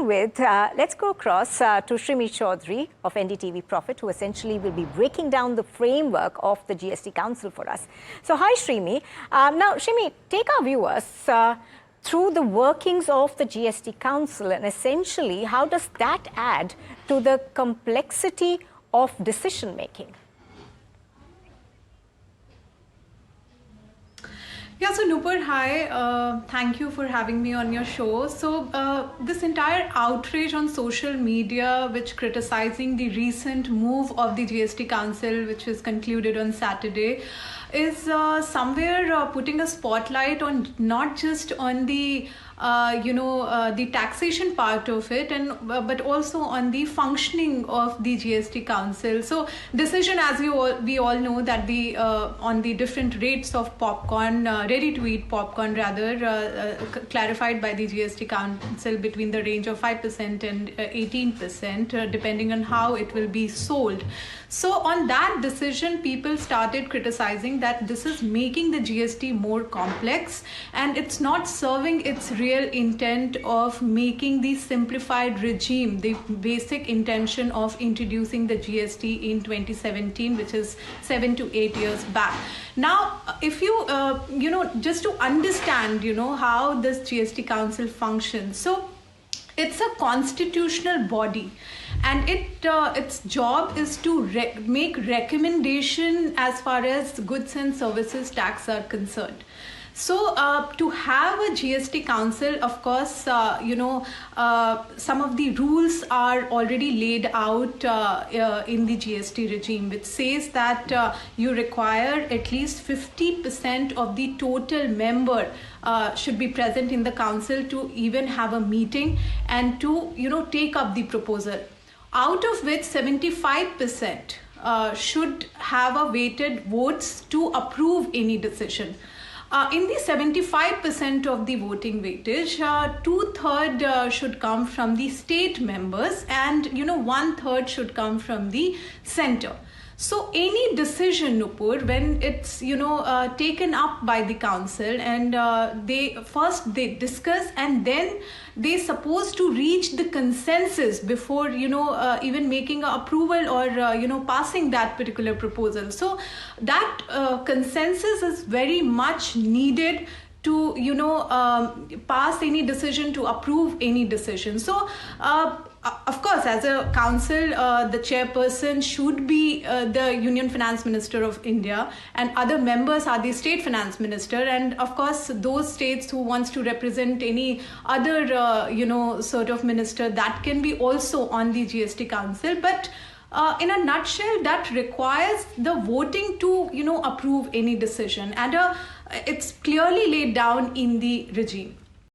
begin with, let's go across to Shrimi Chaudhary of NDTV Profit, who essentially will be breaking down the framework of the GST Council for us. So, hi Shrimi. Now, Shrimi, take our viewers through the workings of the GST Council, and essentially, how does that add to the complexity of decision making? Yeah, so Nupur, hi. Thank you for having me on your show. So this entire outrage on social media, which criticizing the recent move of the GST Council, which was concluded on Saturday, is somewhere putting a spotlight on not just on the the taxation part of it, and but also on the functioning of the GST Council. So decision, as we all know, that the on the different rates of popcorn, ready to eat popcorn rather, clarified by the GST Council between the range of 5% and 18%, depending on how it will be sold. So on that decision, people started criticizing that this is making the GST more complex, and it's not serving its real intent of making the simplified regime, the basic intention of introducing the GST in 2017, which is 7 to 8 years back. Now, if you, just to understand, how this GST Council functions. So it's a constitutional body, and its job is to make recommendation as far as goods and services tax are concerned. So to have a GST Council, of course, some of the rules are already laid out in the GST regime, which says that you require at least 50% of the total member should be present in the council to even have a meeting and to take up the proposal, out of which 75% should have a weighted votes to approve any decision. In the 75% of the voting weightage, 2/3 should come from the state members, and 1/3 should come from the center. So any decision, Nupur, when it's taken up by the council, and they discuss, and then they supposed to reach the consensus before even making an approval or passing that particular proposal. So that consensus is very much needed to pass any decision, to approve any decision. So of course, as a council, the chairperson should be the Union Finance Minister of India, and other members are the State Finance Minister, and of course those states who wants to represent any other sort of minister, that can be also on the GST Council. But in a nutshell, that requires the voting to approve any decision, and it's clearly laid down in the regime.